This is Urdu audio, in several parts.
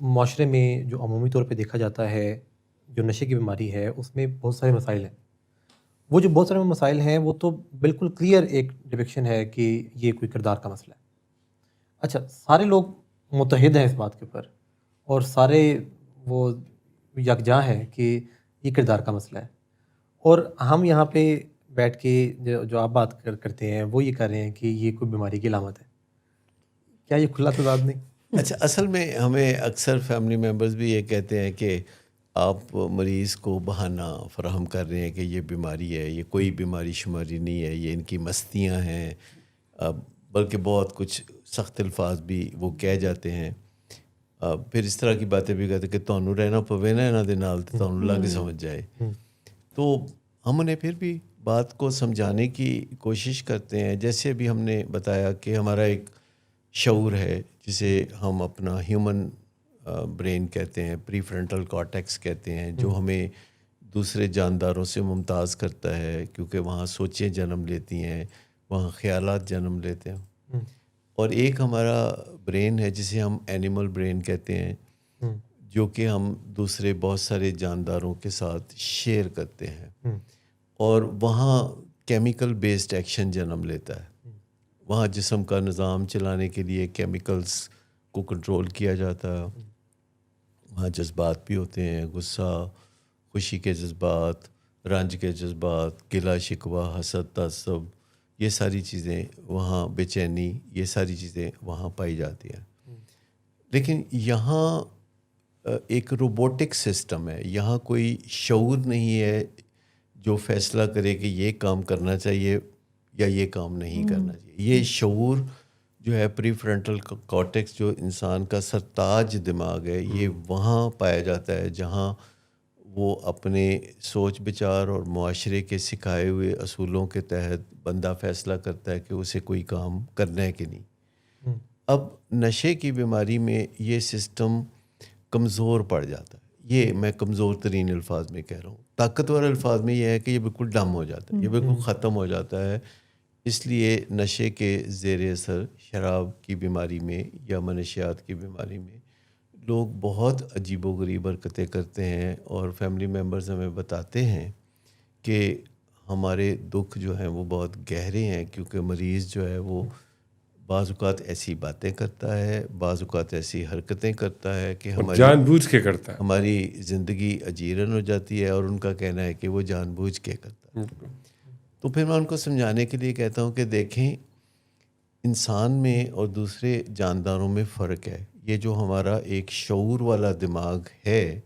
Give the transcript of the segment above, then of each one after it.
معاشرے میں جو عمومی طور پہ دیکھا جاتا ہے، جو نشے کی بیماری ہے، اس میں بہت سارے مسائل ہیں۔ وہ جو بہت سارے مسائل ہیں، وہ تو بالکل کلیئر ایک ڈپکشن ہے کہ یہ کوئی کردار کا مسئلہ ہے۔ اچھا، سارے لوگ متحد ہیں اس بات کے اوپر، اور سارے وہ یکجا ہیں کہ یہ کردار کا مسئلہ ہے، اور ہم یہاں پہ بیٹھ کے جو آپ بات کرتے ہیں وہ یہ کر رہے ہیں کہ یہ کوئی بیماری کی علامت ہے۔ کیا یہ کھلا تضاد نہیں؟ اچھا، اصل میں ہمیں اکثر فیملی ممبرز بھی یہ کہتے ہیں کہ آپ مریض کو بہانہ فراہم کر رہے ہیں کہ یہ بیماری ہے، یہ کوئی بیماری شماری نہیں ہے، یہ ان کی مستیاں ہیں، بلکہ بہت کچھ سخت الفاظ بھی وہ کہہ جاتے ہیں۔ پھر اس طرح کی باتیں بھی کہتے ہیں کہ تانوں رہنا پوے نا انہاں دے نال تے تانوں لگ سمجھ جائے۔ تو ہم انہیں پھر بھی بات کو سمجھانے کی کوشش کرتے ہیں، جیسے ابھی ہم نے بتایا کہ ہمارا ایک شعور ہے جسے ہم اپنا ہیومن برین کہتے ہیں، پری فرنٹل کارٹیکس کہتے ہیں، جو ہمیں دوسرے جانداروں سے ممتاز کرتا ہے، کیونکہ وہاں سوچیں جنم لیتی ہیں، وہاں خیالات جنم لیتے ہیں۔ اور ایک ہمارا برین ہے جسے ہم اینیمل برین کہتے ہیں، جو کہ ہم دوسرے بہت سارے جانداروں کے ساتھ شیئر کرتے ہیں، اور وہاں کیمیکل بیسڈ ایکشن جنم لیتا ہے۔ وہاں جسم کا نظام چلانے کے لیے کیمیکلز کو کنٹرول کیا جاتا ہے۔ وہاں جذبات بھی ہوتے ہیں، غصہ، خوشی کے جذبات، رنج کے جذبات، گلہ شکوہ، حسد، تعصب، یہ ساری چیزیں وہاں، بے چینی، یہ ساری چیزیں وہاں پائی جاتی ہیں۔ لیکن یہاں ایک روبوٹک سسٹم ہے، یہاں کوئی شعور نہیں ہے جو فیصلہ کرے کہ یہ کام کرنا چاہیے یا یہ کام نہیں کرنا چاہیے۔ یہ شعور جو ہے پری فرنٹل کارٹیکس، جو انسان کا سرتاج دماغ ہے، یہ وہاں پایا جاتا ہے جہاں وہ اپنے سوچ بچار اور معاشرے کے سکھائے ہوئے اصولوں کے تحت بندہ فیصلہ کرتا ہے کہ اسے کوئی کام کرنا ہے کہ نہیں۔ اب نشے کی بیماری میں یہ سسٹم کمزور پڑ جاتا ہے۔ یہ میں کمزور ترین الفاظ میں کہہ رہا ہوں، طاقتور الفاظ میں یہ ہے کہ یہ بالکل ڈم ہو جاتا ہے، یہ بالکل ختم ہو جاتا ہے۔ اس لیے نشے کے زیر اثر شراب کی بیماری میں یا منشیات کی بیماری میں لوگ بہت عجیب و غریب حرکتیں کرتے ہیں، اور فیملی ممبرز ہمیں بتاتے ہیں کہ ہمارے دکھ جو ہیں وہ بہت گہرے ہیں، کیونکہ مریض جو ہے وہ بعض اوقات ایسی باتیں کرتا ہے، بعض اوقات ایسی حرکتیں کرتا ہے کہ ہماری جان بوجھ کے کرتا ہے، ہماری زندگی اجیرن ہو جاتی ہے، اور ان کا کہنا ہے کہ وہ جان بوجھ کے کرتا ہے۔ تو پھر میں ان کو سمجھانے کے لیے کہتا ہوں کہ دیکھیں، انسان میں اور دوسرے جانداروں میں فرق ہے۔ یہ جو ہمارا ایک شعور والا دماغ ہے،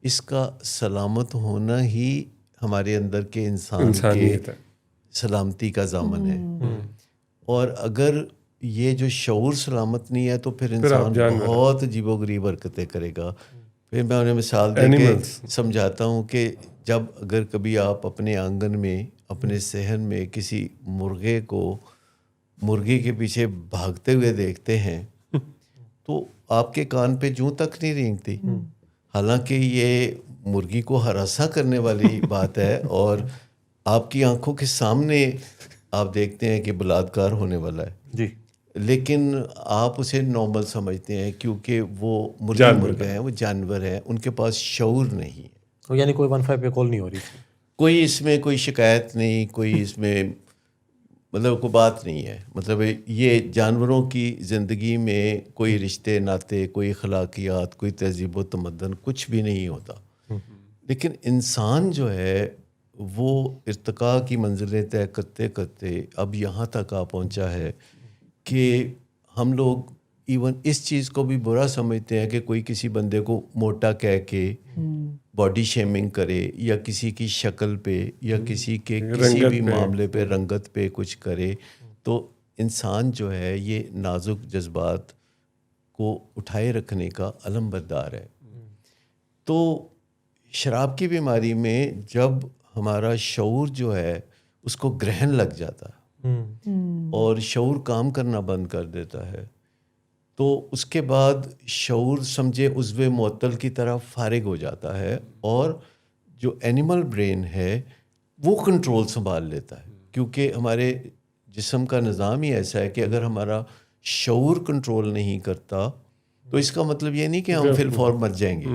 اس کا سلامت ہونا ہی ہمارے اندر کے انسان کے انسانیت ہے۔ سلامتی کا ضامن ہے۔ اور اگر یہ جو شعور سلامت نہیں ہے تو پھر انسان بہت عجیب و غریب حرکتیں کرے گا۔ پھر میں انہیں مثال دے کے سمجھاتا ہوں کہ جب اگر کبھی آپ اپنے آنگن میں، اپنے صحن میں کسی مرغی کے پیچھے بھاگتے ہوئے دیکھتے ہیں تو آپ کے کان پہ جوں تک نہیں رینگتی، حالانکہ یہ مرغی کو ہراساں کرنے والی بات ہے، اور آپ کی آنکھوں کے سامنے آپ دیکھتے ہیں کہ بلاತ್کار ہونے والا ہے، جی، لیکن آپ اسے نارمل سمجھتے ہیں کیونکہ وہ مرغے ہیں، وہ جانور ہیں، ان کے پاس شعور نہیں ہے۔ یعنی کوئی 15 پہ کال نہیں ہو رہی، کوئی اس میں کوئی شکایت نہیں، کوئی اس میں مطلب کوئی بات نہیں ہے۔ مطلب یہ جانوروں کی زندگی میں کوئی رشتے ناتے، کوئی اخلاقیات، کوئی تہذیب و تمدن، کچھ بھی نہیں ہوتا۔ لیکن انسان جو ہے وہ ارتقاء کی منزلیں طے کرتے کرتے اب یہاں تک آ پہنچا ہے کہ ہم لوگ ایون اس چیز کو بھی برا سمجھتے ہیں کہ کوئی کسی بندے کو موٹا کہہ کے باڈی شیمنگ کرے، یا کسی کی شکل پہ یا کسی کے کسی بھی معاملے پہ، رنگت پہ کچھ کرے، تو انسان جو ہے یہ نازک جذبات کو اٹھائے رکھنے کا علم بردار ہے۔ تو شراب کی بیماری میں جب ہمارا شعور جو ہے اس کو گرہن لگ جاتا ہے اور شعور کام کرنا بند کر دیتا ہے، تو اس کے بعد شعور سمجھے عضو معطل کی طرح فارغ ہو جاتا ہے، اور جو اینیمل برین ہے وہ کنٹرول سنبھال لیتا ہے، کیونکہ ہمارے جسم کا نظام ہی ایسا ہے کہ اگر ہمارا شعور کنٹرول نہیں کرتا تو اس کا مطلب یہ نہیں کہ ہم فی الفور مر جائیں گے.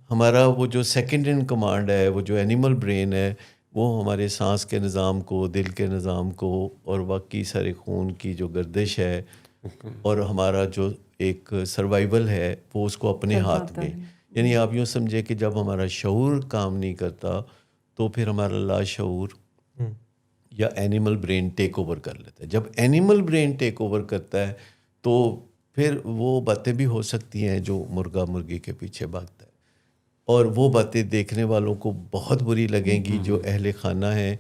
ہمارا وہ جو سیکنڈ ان کمانڈ ہے, وہ جو اینیمل برین ہے, وہ ہمارے سانس کے نظام کو, دل کے نظام کو اور باقی سارے خون کی جو گردش ہے اور ہمارا جو ایک سروائیول ہے وہ اس کو اپنے ہاتھ میں. یعنی آپ یوں سمجھے کہ جب ہمارا شعور کام نہیں کرتا تو پھر ہمارا لاشعور یا اینیمل برین ٹیک اوور کر لیتا ہے. جب اینیمل برین ٹیک اوور کرتا ہے تو پھر وہ باتیں بھی ہو سکتی ہیں جو مرغا مرغی کے پیچھے بھاگتا ہے, اور وہ باتیں دیکھنے والوں کو بہت بری لگیں گی جو اہل خانہ ہیں,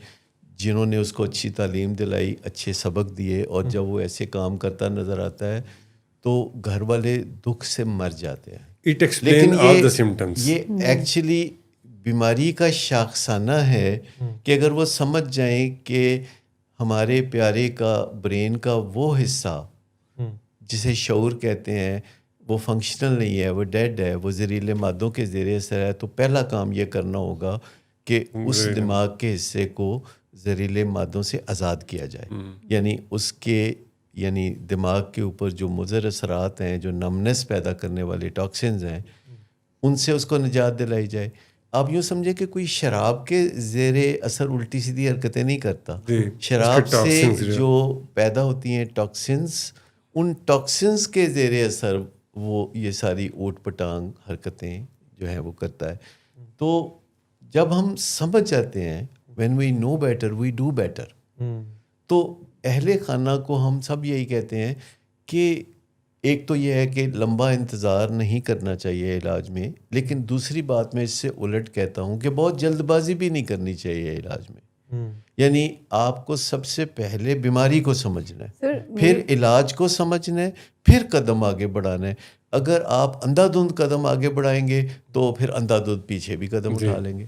جنہوں نے اس کو اچھی تعلیم دلائی, اچھے سبق دیے, اور جب وہ ایسے کام کرتا نظر آتا ہے تو گھر والے دکھ سے مر جاتے ہیں. It explains all the symptoms. یہ ایکچولی بیماری کا شاخسانہ ہے کہ اگر وہ سمجھ جائیں کہ ہمارے پیارے کا برین کا وہ حصہ جسے شعور کہتے ہیں وہ فنکشنل نہیں ہے, وہ ڈیڈ ہے, وہ زہریلے مادوں کے زیر اثر ہے, تو پہلا کام یہ کرنا ہوگا کہ اس دماغ کے حصے کو زہریلے مادوں سے آزاد کیا جائے. یعنی اس کے دماغ کے اوپر جو مضر اثرات ہیں, جو نمنس پیدا کرنے والے ٹاکسنز ہیں, ان سے اس کو نجات دلائی جائے. آپ یوں سمجھے کہ کوئی شراب کے زیر اثر الٹی سیدھی حرکتیں نہیں کرتا. شراب سے جو پیدا ہوتی ہیں ٹاکسنز, ان ٹاکسنز کے زیر اثر وہ یہ ساری اوٹ پٹانگ حرکتیں جو ہیں وہ کرتا ہے. تو جب ہم سمجھ جاتے ہیں when we know better we do better, تو اہل خانہ کو ہم سب یہی کہتے ہیں کہ ایک تو یہ ہے کہ لمبا انتظار نہیں کرنا چاہیے علاج میں, لیکن دوسری بات میں اس سے الٹ کہتا ہوں کہ بہت جلد بازی بھی نہیں کرنی چاہیے علاج میں. یعنی آپ کو سب سے پہلے بیماری کو سمجھنا ہے, پھر علاج کو سمجھنا ہے, پھر قدم آگے بڑھانا ہے. اگر آپ اندھا دھند قدم آگے بڑھائیں گے تو پھر اندھا دھند پیچھے بھی قدم اٹھا لیں گے.